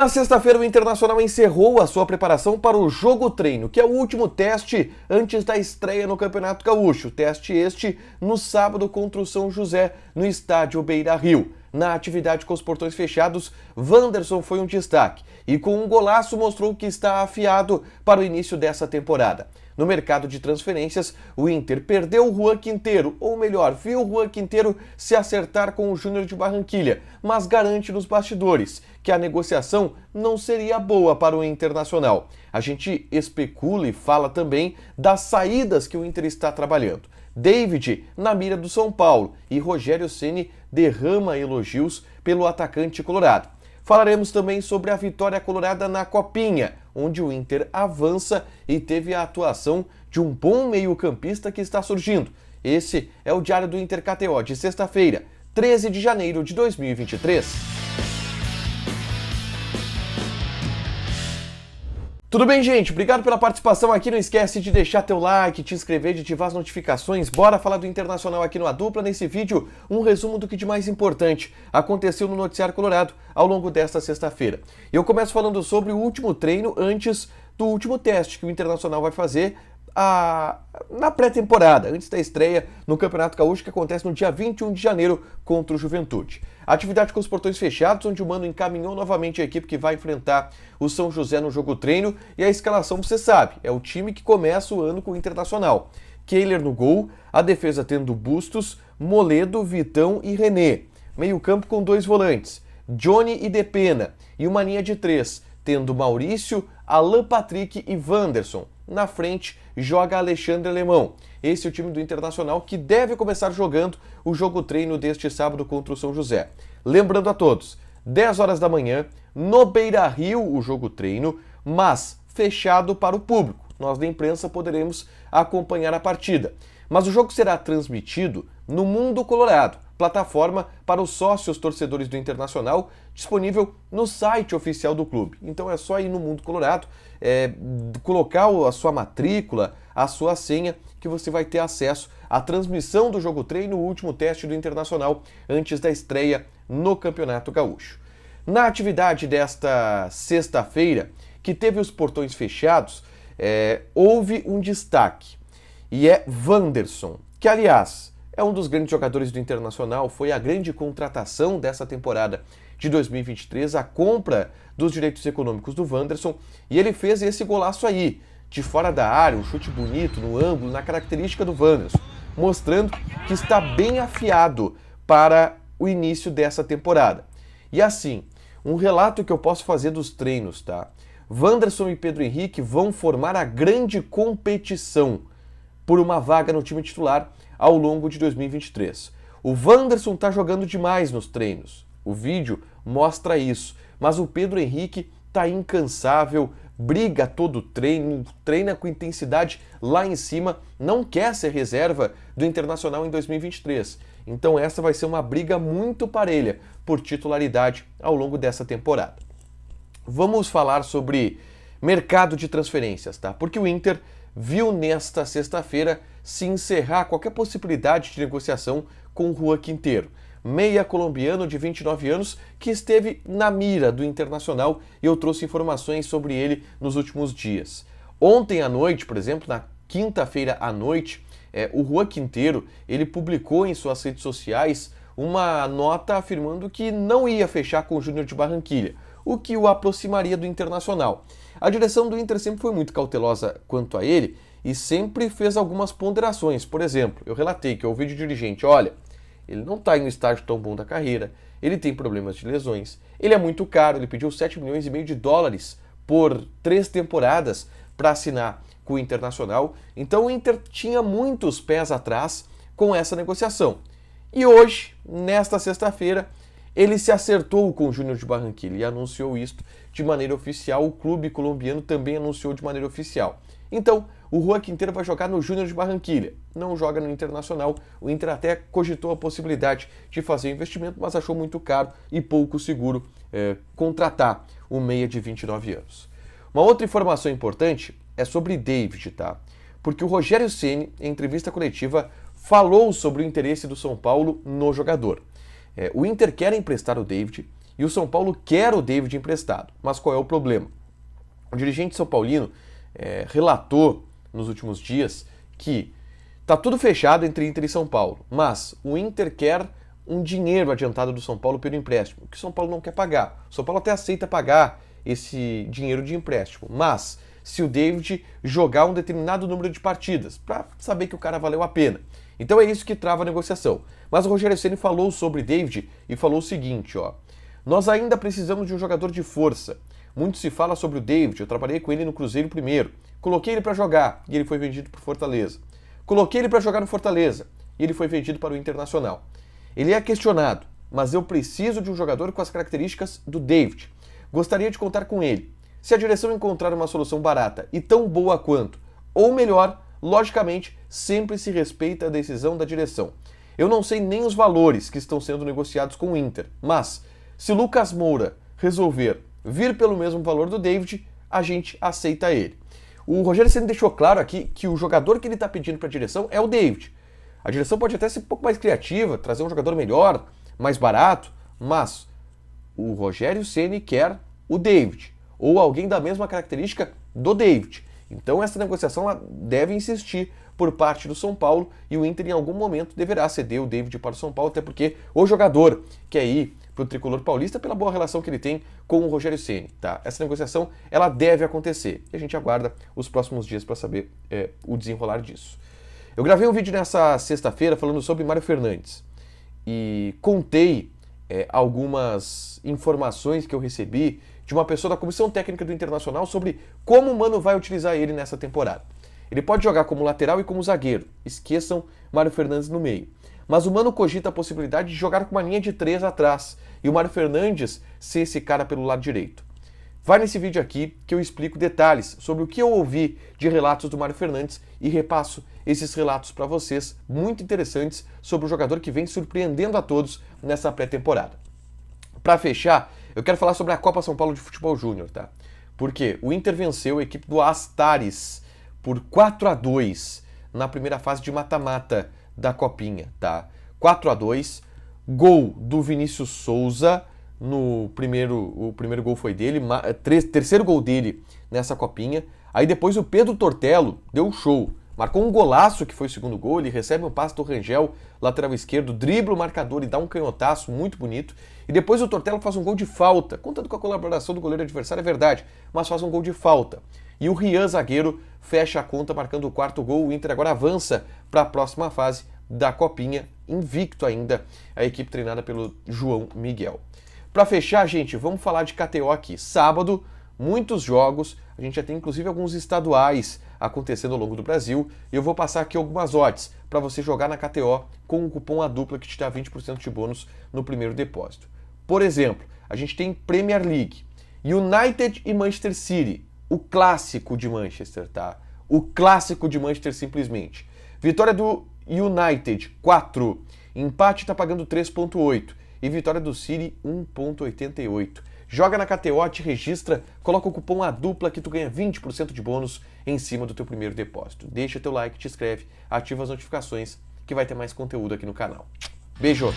Na sexta-feira, o Internacional encerrou a sua preparação para o jogo-treino, que é o último teste antes da estreia no Campeonato Gaúcho. Teste este no sábado contra o São José, no estádio Beira-Rio. Na atividade com os portões fechados, Wanderson foi um destaque e com um golaço mostrou que está afiado para o início dessa temporada. No mercado de transferências, o Inter perdeu o Juan Quinteiro, ou melhor, viu o Juan Quinteiro se acertar com o Júnior de Barranquilha, mas garante nos bastidores que a negociação não seria boa para o Internacional. A gente especula e fala também das saídas que o Inter está trabalhando. David na mira do São Paulo e Rogério Ceni derrama elogios pelo atacante colorado. Falaremos também sobre a vitória colorada na Copinha, onde o Inter avança e teve a atuação de um bom meio-campista que está surgindo. Esse é o Diário do Inter KTO de sexta-feira, 13 de janeiro de 2023. Tudo bem, gente? Obrigado pela participação aqui. Não esquece de deixar teu like, te inscrever, de ativar as notificações. Bora falar do Internacional aqui no A Dupla. Nesse vídeo, um resumo do que de mais importante aconteceu no Noticiário Colorado ao longo desta sexta-feira. Eu começo falando sobre o último treino antes do último teste que o Internacional vai fazer na pré-temporada, antes da estreia no Campeonato Gaúcho, que acontece no dia 21 de janeiro contra o Juventude. Atividade com os portões fechados, onde o Mano encaminhou novamente a equipe que vai enfrentar o São José no jogo-treino, e a escalação você sabe, é o time que começa o ano com o Internacional. Kehler no gol, a defesa tendo Bustos, Moledo, Vitão e René. Meio-campo com dois volantes, Johnny e Depena, e uma linha de três, tendo Maurício, Alan Patrick e Wanderson. Na frente, joga Alexandre Alemão. Esse é o time do Internacional que deve começar jogando o jogo-treino deste sábado contra o São José. Lembrando a todos, 10 horas da manhã, no Beira-Rio o jogo-treino, mas fechado para o público. Nós da imprensa poderemos acompanhar a partida. Mas o jogo será transmitido no Mundo Colorado, plataforma para os sócios torcedores do Internacional, disponível no site oficial do clube. Então é só ir no Mundo Colorado, colocar a sua matrícula, a sua senha, que você vai ter acesso à transmissão do jogo-treino, o último teste do Internacional antes da estreia no Campeonato Gaúcho. Na atividade desta sexta-feira, que teve os portões fechados, houve um destaque, e é Wanderson, que aliás é um dos grandes jogadores do Internacional, foi a grande contratação dessa temporada de 2023, a compra dos direitos econômicos do Wanderson, e ele fez esse golaço aí, de fora da área, um chute bonito, no ângulo, na característica do Wanderson, mostrando que está bem afiado para o início dessa temporada. E assim, um relato que eu posso fazer dos treinos, tá? Wanderson e Pedro Henrique vão formar a grande competição por uma vaga no time titular ao longo de 2023. O Wanderson está jogando demais nos treinos, o vídeo mostra isso, mas o Pedro Henrique está incansável, briga todo treino, treina com intensidade lá em cima, não quer ser reserva do Internacional em 2023. Então essa vai ser uma briga muito parelha por titularidade ao longo dessa temporada. Vamos falar sobre mercado de transferências, tá? Porque o Inter viu nesta sexta-feira se encerrar qualquer possibilidade de negociação com o Juan Quinteiro, meia colombiano de 29 anos que esteve na mira do Internacional, e eu trouxe informações sobre ele nos últimos dias. Ontem à noite, por exemplo, na quinta-feira à noite, o Juan Quinteiro ele publicou em suas redes sociais uma nota afirmando que não ia fechar com o Júnior de Barranquilha, o que o aproximaria do Internacional. A direção do Inter sempre foi muito cautelosa quanto a ele e sempre fez algumas ponderações. Por exemplo, eu relatei que eu ouvi de dirigente, olha, ele não está em um estágio tão bom da carreira, ele tem problemas de lesões, ele é muito caro, ele pediu 7,5 milhões de dólares por 3 temporadas para assinar com o Internacional, então o Inter tinha muitos pés atrás com essa negociação. E hoje, nesta sexta-feira, ele se acertou com o Júnior de Barranquilla e anunciou isto de maneira oficial. O clube colombiano também anunciou de maneira oficial. Então, o Juan Quinteiro vai jogar no Júnior de Barranquilla, não joga no Internacional. O Inter até cogitou a possibilidade de fazer o investimento, mas achou muito caro e pouco seguro contratar o meia de 29 anos. Uma outra informação importante é sobre David, tá? Porque o Rogério Ceni, em entrevista coletiva, falou sobre o interesse do São Paulo no jogador. O Inter quer emprestar o David e o São Paulo quer o David emprestado. Mas qual é o problema? O dirigente são paulino relatou nos últimos dias que tá tudo fechado entre Inter e São Paulo, mas o Inter quer um dinheiro adiantado do São Paulo pelo empréstimo, que o São Paulo não quer pagar. O São Paulo até aceita pagar esse dinheiro de empréstimo, mas se o David jogar um determinado número de partidas, para saber que o cara valeu a pena. Então é isso que trava a negociação. Mas o Rogério Ceni falou sobre David e falou o seguinte, ó: nós ainda precisamos de um jogador de força. Muito se fala sobre o David, eu trabalhei com ele no Cruzeiro primeiro. Coloquei ele para jogar e ele foi vendido para o Fortaleza. Coloquei ele para jogar no Fortaleza e ele foi vendido para o Internacional. Ele é questionado, mas eu preciso de um jogador com as características do David. Gostaria de contar com ele. Se a direção encontrar uma solução barata e tão boa quanto, ou melhor, logicamente, sempre se respeita a decisão da direção. Eu não sei nem os valores que estão sendo negociados com o Inter, mas se Lucas Moura resolver vir pelo mesmo valor do David, a gente aceita ele. O Rogério Ceni deixou claro aqui que o jogador que ele está pedindo para a direção é o David. A direção pode até ser um pouco mais criativa, trazer um jogador melhor, mais barato, mas o Rogério Ceni quer o David, ou alguém da mesma característica do David. Então essa negociação ela deve insistir por parte do São Paulo e o Inter em algum momento deverá ceder o David para o São Paulo, até porque o jogador quer ir para o tricolor paulista pela boa relação que ele tem com o Rogério Ceni, tá? Essa negociação ela deve acontecer e a gente aguarda os próximos dias para saber o desenrolar disso. Eu gravei um vídeo nessa sexta-feira falando sobre Mário Fernandes e contei algumas informações que eu recebi de uma pessoa da comissão técnica do Internacional sobre como o Mano vai utilizar ele nessa temporada. Ele pode jogar como lateral e como zagueiro, esqueçam Mário Fernandes no meio. Mas o Mano cogita a possibilidade de jogar com uma linha de 3 atrás e o Mário Fernandes ser esse cara pelo lado direito. Vai nesse vídeo aqui que eu explico detalhes sobre o que eu ouvi de relatos do Mário Fernandes e repasso esses relatos para vocês, muito interessantes, sobre o jogador que vem surpreendendo a todos nessa pré-temporada. Para fechar, eu quero falar sobre a Copa São Paulo de Futebol Júnior, tá? Porque o Inter venceu a equipe do Astares por 4-2 na primeira fase de mata-mata da Copinha, tá? 4-2, gol do Vinícius Souza, o primeiro gol foi dele, terceiro gol dele nessa Copinha. Aí depois o Pedro Tortello deu um show, marcou um golaço que foi o segundo gol, ele recebe um passe do Rangel, lateral esquerdo, dribla o marcador e dá um canhotaço muito bonito. E depois o Tortello faz um gol de falta, contando com a colaboração do goleiro adversário, é verdade, mas faz um gol de falta. E o Rian, zagueiro, fecha a conta marcando o quarto gol. O Inter agora avança para a próxima fase da Copinha, invicto ainda, a equipe treinada pelo João Miguel. Para fechar, gente, vamos falar de KTO aqui. Sábado, muitos jogos, a gente já tem inclusive alguns estaduais acontecendo ao longo do Brasil, e eu vou passar aqui algumas odds para você jogar na KTO com o cupom ADUPLA que te dá 20% de bônus no primeiro depósito. Por exemplo, a gente tem Premier League, United e Manchester City, o clássico de Manchester, tá? O clássico de Manchester simplesmente. Vitória do United, 4. Empate tá pagando 3,8. E vitória do City, 1,88. Joga na KTO, te registra, coloca o cupom ADUPLA que tu ganha 20% de bônus em cima do teu primeiro depósito. Deixa teu like, te inscreve, ativa as notificações que vai ter mais conteúdo aqui no canal. Beijo!